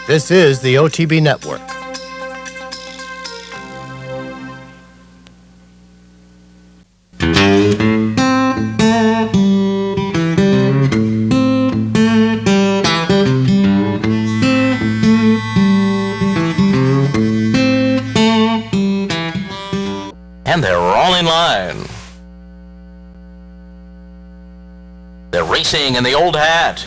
This is the OTB Network. And they're all in line. They're racing in the old hat.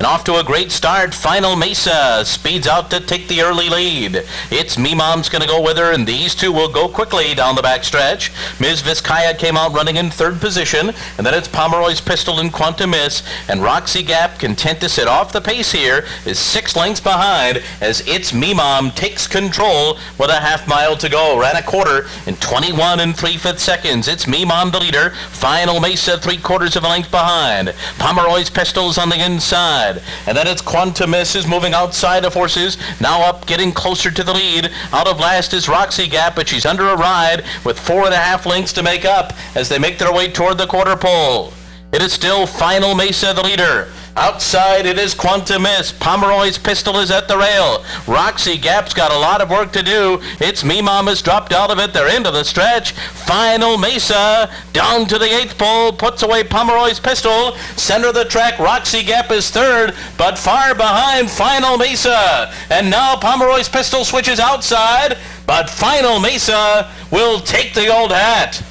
And off to a great start, Final Mesa speeds out to take the early lead. It's Me Mom's going to go with her, and these two will go quickly down the backstretch. Ms. Vizcaya came out running in third position, and then it's Pomeroy's Pistol and Quantum Miss, and Roxy Gap, content to sit off the pace here, is 6 lengths behind as It's Me Mom takes control with a half mile to go. Ran a quarter in 21 3/5 seconds. It's Me Mom the leader. Final Mesa 3/4 of a length behind. Pomeroy's Pistol's on the inside. And then it's Quantum Miss is moving outside of horses, now up, getting closer to the lead. Out of last is Roxy Gap, but she's under a ride with 4.5 lengths to make up as they make their way toward the quarter pole. It is still Final Mesa the leader. Outside it is Quantum Miss. Pomeroy's Pistol is at the rail. Roxy Gap's got a lot of work to do. It's Me Mom has dropped out of it. They're into the stretch. Final Mesa down to the 8th pole, puts away Pomeroy's Pistol. Center of the track, Roxy Gap is third, but far behind Final Mesa. And now Pomeroy's Pistol switches outside, but Final Mesa will take the old hat.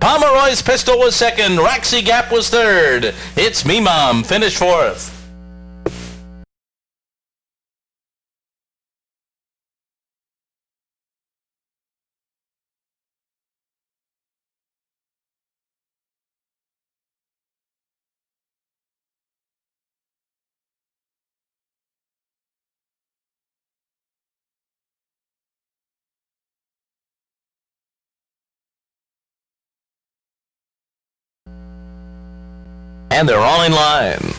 Pomeroy's Pistol was second. Roxy Gap was third. It's Me Mom finished fourth. And they're all in line.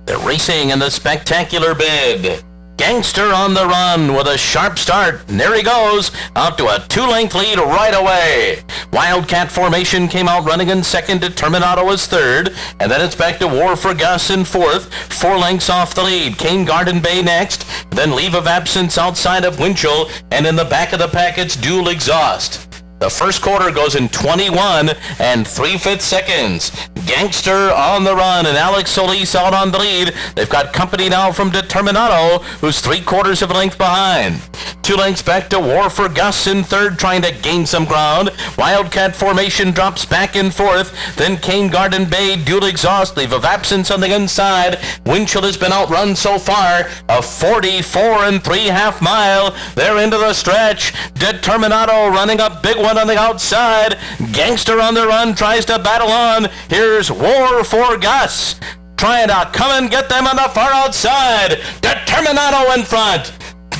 They're racing in the spectacular bid. Gangster on the run with a sharp start. And there he goes, out to a 2-length lead right away. Wildcat Formation came out running in second. Determinado is third. And then it's back to War for Gus in fourth. 4 lengths off the lead. Cane Garden Bay next. Then Leave of Absence outside of Winchell. And in the back of the pack, it's Dual Exhaust. The first quarter goes in 21 3/5 seconds. Gangster on the run and Alex Solis out on the lead. They've got company now from Determinado, who's 3/4 of a length behind. 2 lengths back to War for Gus in third, trying to gain some ground. Wildcat Formation drops back in fourth. Then Cane Garden Bay, Dual Exhaust, Leave of Absence on the inside. Winchell has been outrun so far, a 44 3/2 mile. They're into the stretch. Determinado running a big one on the outside. Gangster on the run tries to battle on. Here's War for Gus, trying to come and get them on the far outside. Determinado in front.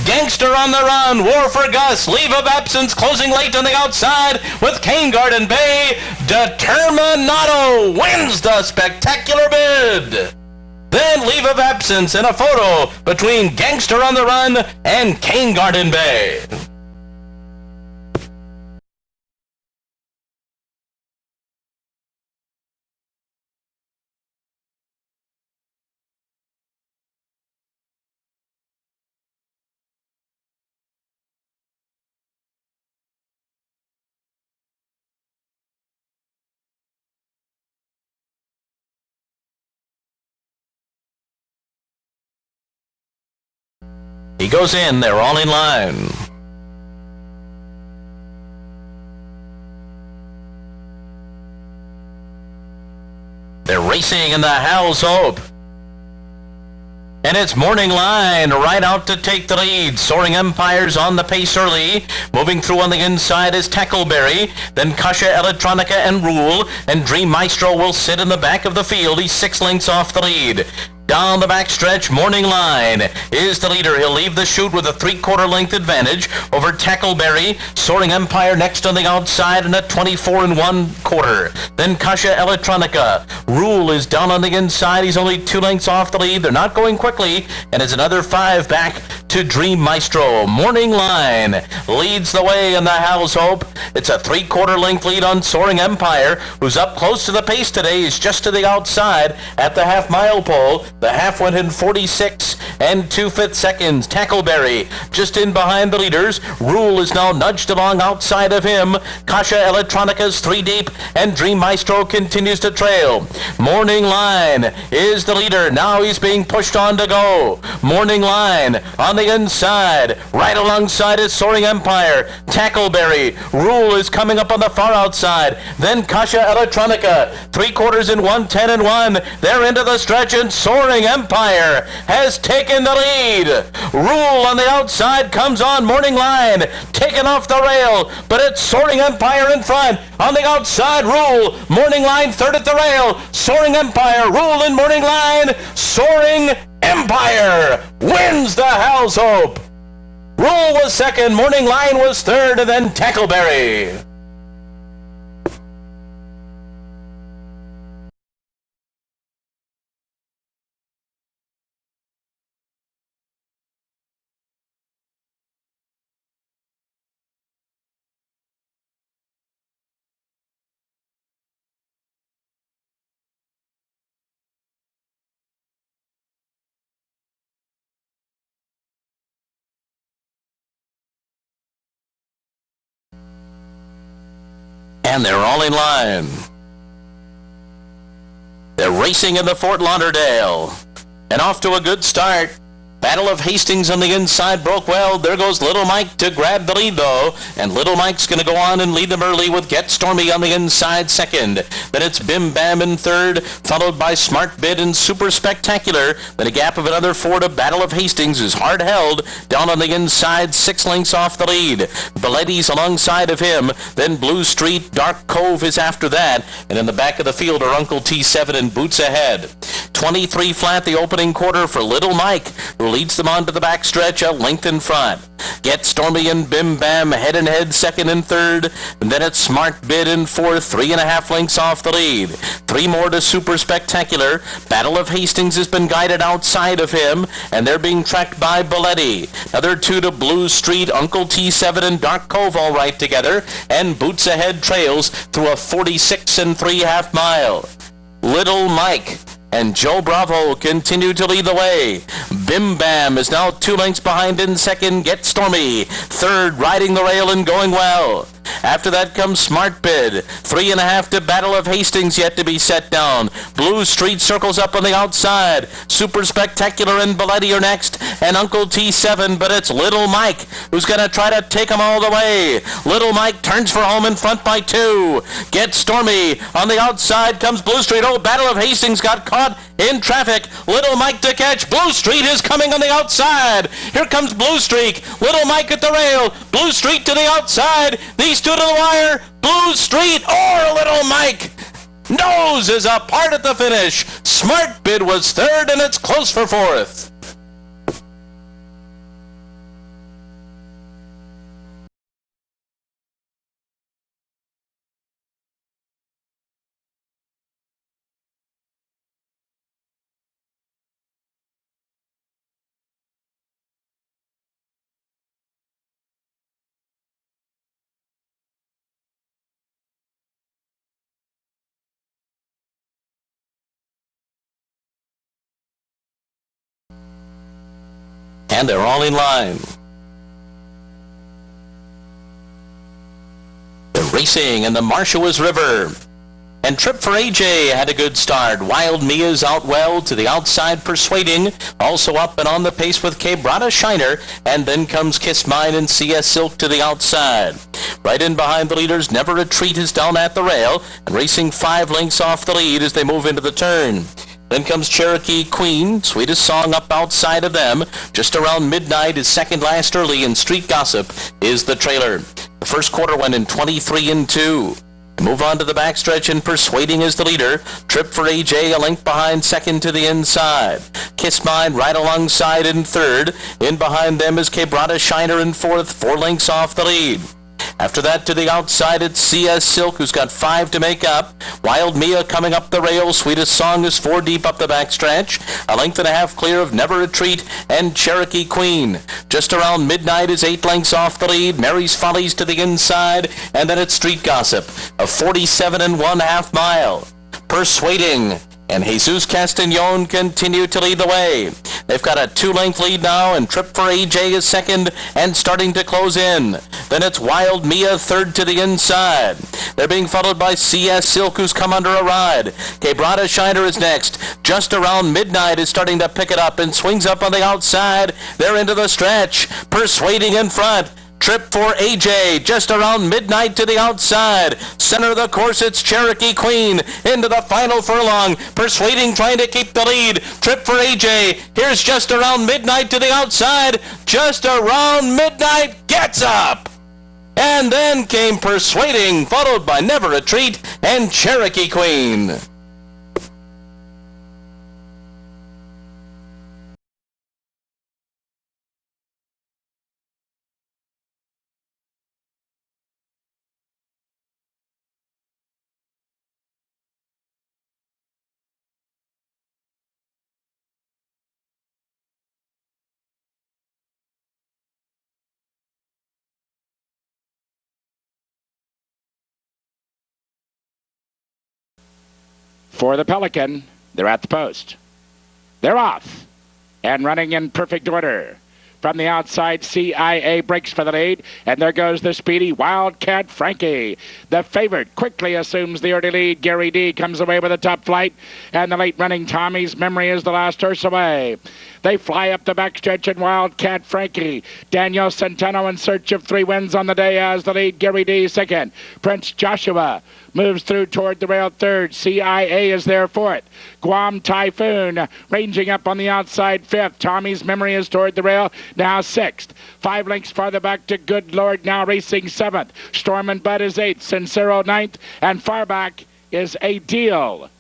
Gangster on the run, War for Gus, Leave of Absence closing late on the outside with Cane Garden Bay. Determinado wins the spectacular bid. Then Leave of Absence in a photo between Gangster on the Run and Cane Garden Bay. He goes in, they're all in line. They're racing in the Hell's Hope. And it's Morning Line right out to take the lead. Soaring Empire's on the pace early. Moving through on the inside is Tackleberry. Then Kasha Electronica and Rule. And Dream Maestro will sit in the back of the field. He's 6 lengths off the lead. Down the backstretch, Morning Line is the leader. He'll leave the chute with a 3/4 length advantage over Tackleberry. Soaring Empire next on the outside and a 24 1/4. Then Kasha Electronica. Rule is down on the inside. He's only 2 lengths off the lead. They're not going quickly, and it's another 5 back to Dream Maestro. Morning Line leads the way in the Hal's Hope. It's a 3/4 length lead on Soaring Empire, who's up close to the pace today. He's just to the outside at the half-mile pole. The half went in 46 2/5 seconds. Tackleberry just in behind the leaders. Rule is now nudged along outside of him. Kasha Electronica's 3 deep, and Dream Maestro continues to trail. Morning Line is the leader. Now he's being pushed on to go. Morning Line on the inside. Right alongside is Soaring Empire. Tackleberry. Rule is coming up on the far outside. Then Kasha Electronica. 3/4 in 1:10 1. They're into the stretch, and Soaring Empire has taken the lead. Rule on the outside comes on. Morning Line taken off the rail, but it's Soaring Empire in front. On the outside, Rule. Morning Line third at the rail. Soaring Empire. Rule in Morning Line. Soaring Empire wins the Hal's Hope. Rule was second. Morning Line was third, and then Tackleberry. And they're all in line. They're racing in the Fort Lauderdale. And off to a good start. Battle of Hastings on the inside broke well. There goes Little Mike to grab the lead, though. And Little Mike's going to go on and lead them early with Get Stormy on the inside second. Then it's Bim Bam in third, followed by Smart Bid and Super Spectacular. Then a gap of another 4 to Battle of Hastings is hard held. Down on the inside, 6 lengths off the lead. Belletti's alongside of him. Then Blue Street, Dark Cove is after that. And in the back of the field are Uncle T7 and Boots Ahead. 23 flat the opening quarter for Little Mike, who leads them onto the backstretch a length in front. Get Stormy and Bim Bam head and head second and third, and then it's Smart Bid in fourth, 3.5 lengths off the lead. 3 more to Super Spectacular. Battle of Hastings has been guided outside of him, and they're being tracked by Belletti. Another 2 to Blue Street, Uncle T7 and Dark Cove all right together, and Boots Ahead trails through a 46 3/2 mile. Little Mike and Joe Bravo continue to lead the way. Bim Bam is now 2 lengths behind in second. Get Stormy third, riding the rail and going well. After that comes Smart Bid. 3.5 to Battle of Hastings yet to be set down. Blue Street circles up on the outside. Super Spectacular and Belletti are next, and Uncle T7, but it's Little Mike who's going to try to take them all the way. Little Mike turns for home in front by 2. Get Stormy. On the outside comes Blue Street. Oh, Battle of Hastings got caught in traffic. Little Mike to catch. Blue Street is coming on the outside. Here comes Blue Streak. Little Mike at the rail. Blue Street to the outside. These 2 to the wire. Blue Street or Little Mike. Nose is apart at the finish. Smart Bid was third, and it's close for fourth. And they're all in line. They're racing in the Marshawas River. And Trip for AJ had a good start. Wild Mia's out well to the outside, persuading. Also up and on the pace with Quebrada Shiner. And then comes Kiss Mine and CS Silk to the outside. Right in behind the leaders, Never Retreat is down at the rail. And racing 5 lengths off the lead as they move into the turn. Then comes Cherokee Queen, Sweetest Song up outside of them. Just around midnight is second last early, and Street Gossip is the trailer. The first quarter went in 23 2. Move on to the backstretch, and Persuading is the leader. Trip for AJ, a length behind, second to the inside. Kiss Mine right alongside in third. In behind them is Quebrada Shiner in fourth, 4 lengths off the lead. After that, to the outside, it's CS Silk, who's got 5 to make up. Wild Mia coming up the rail. Sweetest Song is 4 deep up the backstretch. A length and a half clear of Never Retreat and Cherokee Queen. Just around midnight is 8 lengths off the lead. Mary's Follies to the inside. And then it's Street Gossip, a 47 1/2 mile. Persuading and Jesus Castagnon continue to lead the way. They've got a 2-length lead now, and Trip for AJ is second and starting to close in. Then it's Wild Mia third to the inside. They're being followed by CS Silk, who's come under a ride. Quebrada Shiner is next. Just around midnight is starting to pick it up and swings up on the outside. They're into the stretch. Persuading in front. Trip for AJ, just around midnight to the outside. Center of the course, it's Cherokee Queen. Into the final furlong. Persuading trying to keep the lead. Trip for AJ. Here's just around midnight to the outside. Just around midnight, gets up. And then came Persuading, followed by Never Retreat and Cherokee Queen. For the Pelican, they're at the post. They're off and running in perfect order. From the outside, CIA breaks for the lead, and there goes the speedy Wildcat Frankie. The favorite quickly assumes the early lead. Gary D comes away with a top flight, and the late-running Tommy's Memory is the last horse away. They fly up the backstretch, and Wildcat Frankie. Daniel Centeno in search of 3 wins on the day as the lead. Gary D second. Prince Joshua moves through toward the rail third. CIA is there fourth. Guam Typhoon ranging up on the outside fifth. Tommy's Memory is toward the rail, now sixth. 5 lengths farther back to Good Lord, now racing seventh. Storm and Bud is eighth. Sincero ninth, and far back is A Deal.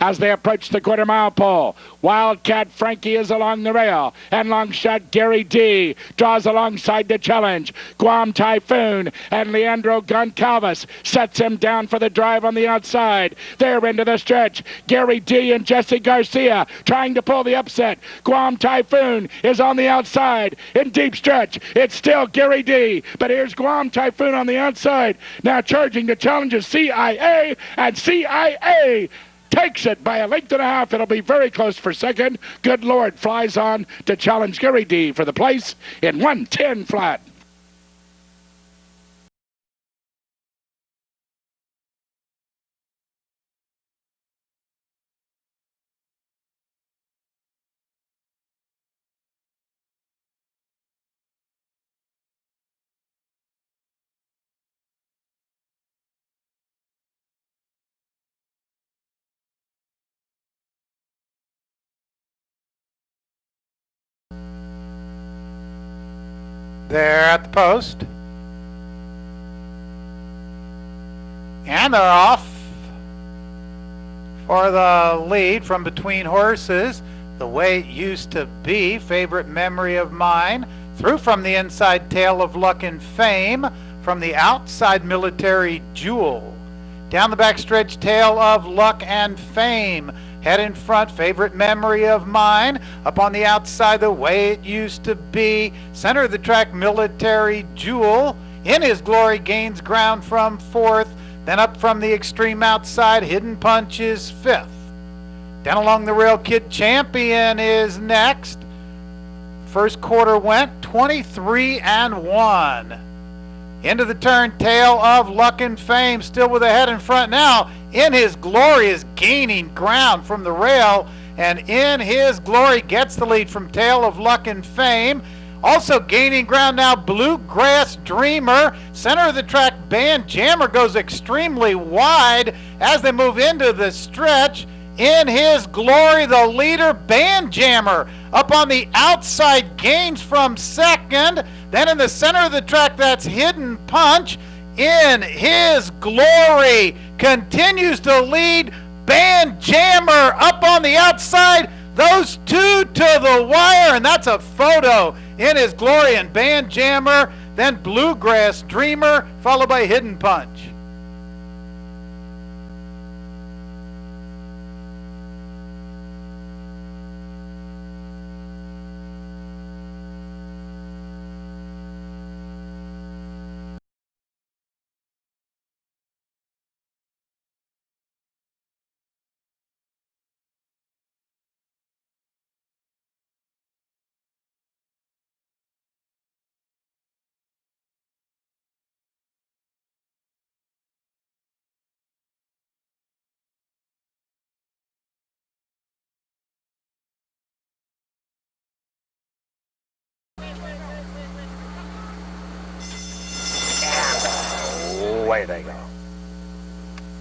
As they approach the quarter-mile pole, Wildcat Frankie is along the rail, and long shot Gary D draws alongside the challenge. Guam Typhoon and Leandro Goncalves sets him down for the drive on the outside. They're into the stretch. Gary D and Jesse Garcia trying to pull the upset. Guam Typhoon is on the outside in deep stretch. It's still Gary D, but here's Guam Typhoon on the outside. Now charging the challenge is CIA, and CIA takes it by a length and a half. It'll be very close for second. Good Lord flies on to challenge Gary D for the place in 1:10 flat. They're at the post. And they're off for the lead from between horses. The Way It Used to Be, Favorite Memory of Mine. Through from the inside, Tale of Luck and Fame. From the outside, Military Jewel. Down the backstretch, Tale of Luck and Fame. Head in front, Favorite Memory of Mine. Up on the outside, The Way It Used to Be. Center of the track, Military Jewel. In His Glory gains ground from fourth. Then up from the extreme outside, Hidden Punch is fifth. Down along the rail, Kid Champion is next. First quarter went 23-1. Into the turn, Tale of Luck and Fame, still with a head in front now. In His Glory is gaining ground from the rail, and In His Glory gets the lead from Tale of Luck and Fame. Also gaining ground now, Bluegrass Dreamer. Center of the track, Band Jammer goes extremely wide as they move into the stretch. In His Glory, the leader, Band Jammer. Up on the outside, gains from second. Then in the center of the track, that's Hidden Punch. in his glory, continues to lead. Band Jammer up on the outside. Those two to the wire, and that's a photo in his glory. And Band Jammer, then Bluegrass Dreamer, followed by Hidden Punch. Away they go.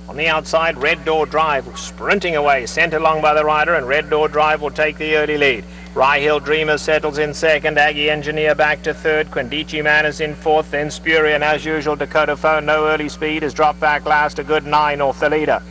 On the outside, Red Door Drive sprinting away, sent along by the rider, and Red Door Drive will take the early lead. Rye Hill Dreamer settles in second, Aggie Engineer back to third, Quindici Man is in fourth, then Spurier, and as usual Dakota Phone, no early speed, has dropped back last, a good 9 off the leader.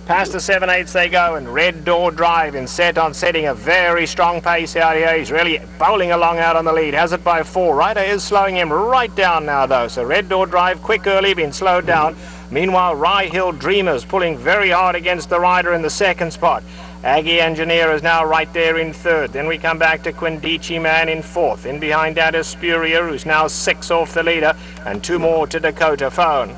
Past the 7/8 they go, and Red Door Drive in setting a very strong pace out here. He's really bowling along out on the lead, has it by 4. Rider is slowing him right down now though, so Red Door Drive quick early, been slowed down. Meanwhile, Rye Hill Dreamers pulling very hard against the rider in the second spot. Aggie Engineer is now right there in third. Then we come back to Quindici Man in fourth. In behind that is Spurier, who's now 6 off the leader, and 2 more to Dakota Phone.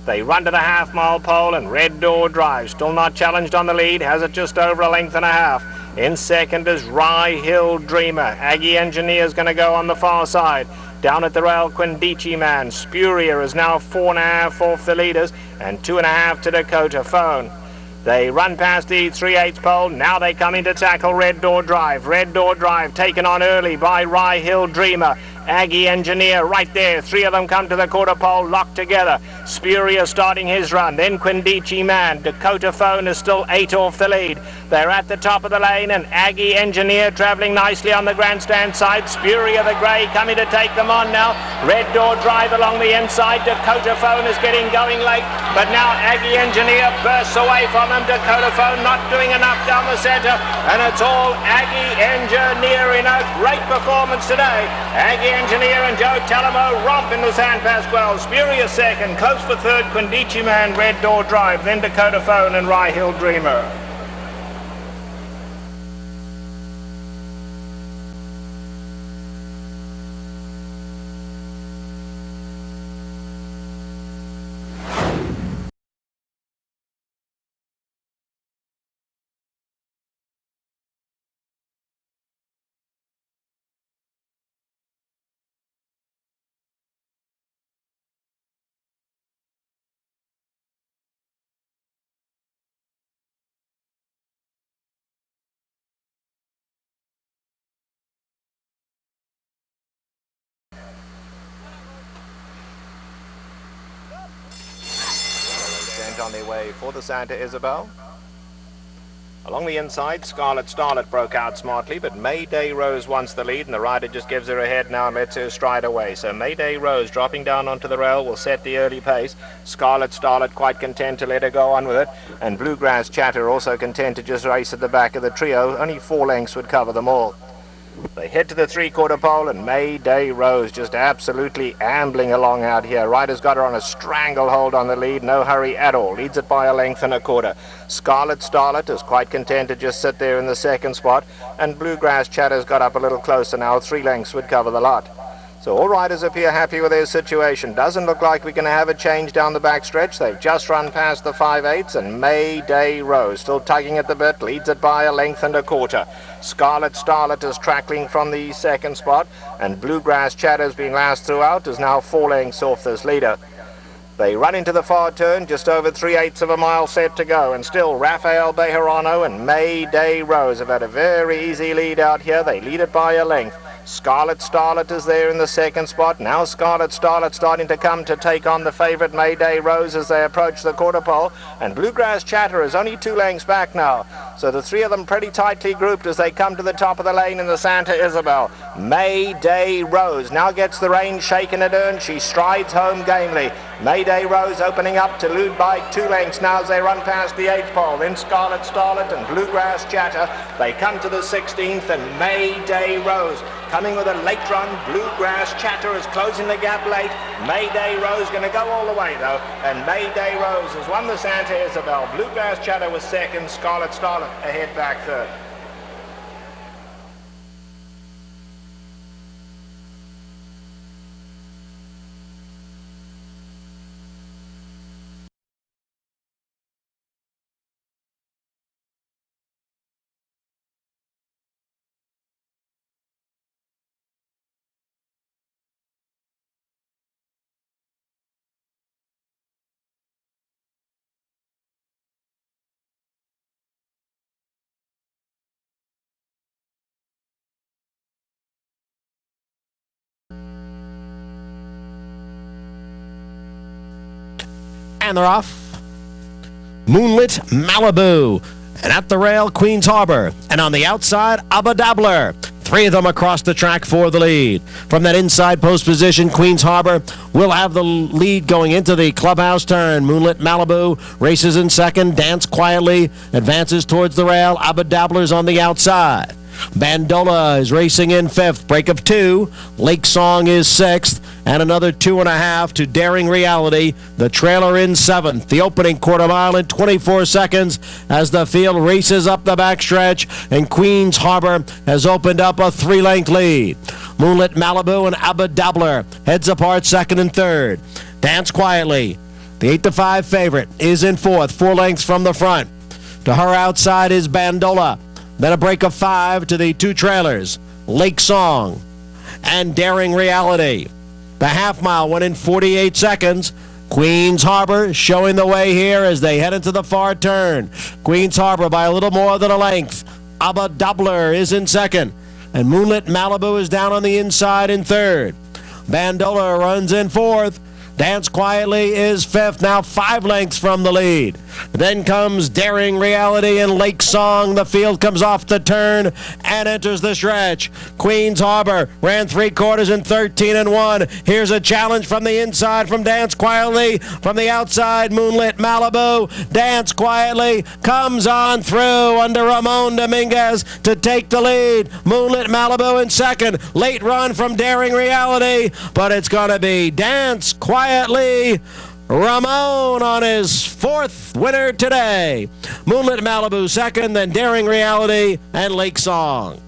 They run to the half-mile pole, and Red Door Drive, still not challenged on the lead, has it just over a length and a half. In second is Rye Hill Dreamer. Aggie Engineer's going to go on the far side. Down at the rail, Quindici Man. Spurier is now 4.5 off the leaders, and 2.5 to Dakota Phone. They run past the 3/8 pole. Now they come in to tackle Red Door Drive. Red Door Drive taken on early by Rye Hill Dreamer. Aggie Engineer right there. 3 of them come to the quarter pole, locked together. Spurier starting his run. Then Quindici Man. Dakota Phone is still 8 off the lead. They're at the top of the lane, and Aggie Engineer travelling nicely on the grandstand side. Spurier the grey coming to take them on now. Red Door Drive along the inside. Dakota Phone is getting going late, but now Aggie Engineer bursts away from him. Dakota Phone not doing enough down the centre, and it's all Aggie Engineer in a great performance today. Aggie Engineer and Joe Talamo romp in the San Pasquale. Spurier second, close for third, Quindici Man, Red Door Drive, then Dakota Phone and Rye Hill Dreamer. On their way for the Santa Isabel. Along the inside, Scarlet Starlet broke out smartly, but Mayday Rose wants the lead, and the rider just gives her a head now and lets her stride away. So Mayday Rose dropping down onto the rail will set the early pace. Scarlet Starlet quite content to let her go on with it, and Bluegrass Chatter also content to just race at the back of the trio. Only 4 lengths would cover them all. They head to the 3/4 pole, and Mayday Rose just absolutely ambling along out here. Rider's got her on a stranglehold on the lead, no hurry at all. Leads it by a length and a quarter. Scarlet Starlet is quite content to just sit there in the second spot, and Bluegrass Chatter's got up a little closer now. 3 lengths would cover the lot. So all riders appear happy with their situation. Doesn't look like we're going to have a change down the backstretch. They've just run past the 5/8, and Mayday Rose still tugging at the bit, leads it by a length and a quarter. Scarlet Starlet is tracking from the second spot, and Bluegrass Chatter's been last throughout, is now 4 lengths off this leader. They run into the far turn, just over 3/8 of a mile set to go, and still Rafael Bejarano and Mayday Rose have had a very easy lead out here. They lead it by a length. Scarlet Starlet is there in the second spot. Now Scarlet Starlet starting to come to take on the favourite Mayday Rose as they approach the quarter pole, and Bluegrass Chatter is only 2 lengths back now. So the three of them pretty tightly grouped as they come to the top of the lane in the Santa Isabel. Mayday Rose now gets the reins shaken at Ern. She strides home gamely. Mayday Rose opening up to lead by 2 lengths now as they run past the 8th pole. Then Scarlet Starlet and Bluegrass Chatter. They come to the 16th, and Mayday Rose coming with a late run. Bluegrass Chatter is closing the gap late. Mayday Rose going to go all the way though, and Mayday Rose has won the Santa Isabel. Bluegrass Chatter was second, Scarlet Starlet ahead back third. And they're off. Moonlit Malibu. And at the rail, Queen's Harbor. And on the outside, Abba Dabbler. 3 of them across the track for the lead. From that inside post position, Queen's Harbor will have the lead going into the clubhouse turn. Moonlit Malibu races in second. Dance Quietly advances towards the rail. Abba Dabbler's on the outside. Bandola is racing in 5th. Break of 2. Lake Song is 6th. And another 2.5 to Daring Reality. The trailer in 7th. The opening quarter mile in 24 seconds as the field races up the backstretch. And Queen's Harbor has opened up a 3-length lead. Moonlit Malibu and Abba Dabbler heads apart 2nd and 3rd. Dance Quietly, the 8-5 favorite, is in 4th. 4 lengths from the front. To her outside is Bandola. Then a break of 5 to the 2 trailers, Lake Song and Daring Reality. The half mile went in 48 seconds. Queen's Harbor showing the way here as they head into the far turn. Queen's Harbor by a little more than a length. Abba Dabbler is in 2nd. And Moonlit Malibu is down on the inside in 3rd. Bandola runs in 4th. Dance Quietly is 5th, now 5 lengths from the lead. Then comes Daring Reality and Lake Song. The field comes off the turn and enters the stretch. Queen's Harbor ran 3/4 in 13 and 1. Here's a challenge from the inside from Dance Quietly. From the outside, Moonlit Malibu. Dance Quietly comes on through under Ramon Dominguez to take the lead. Moonlit Malibu in 2nd. Late run from Daring Reality, but it's going to be Dance Quietly. Ramon on his 4th winner today. Moonlit Malibu 2nd, then Daring Reality and Lake Song.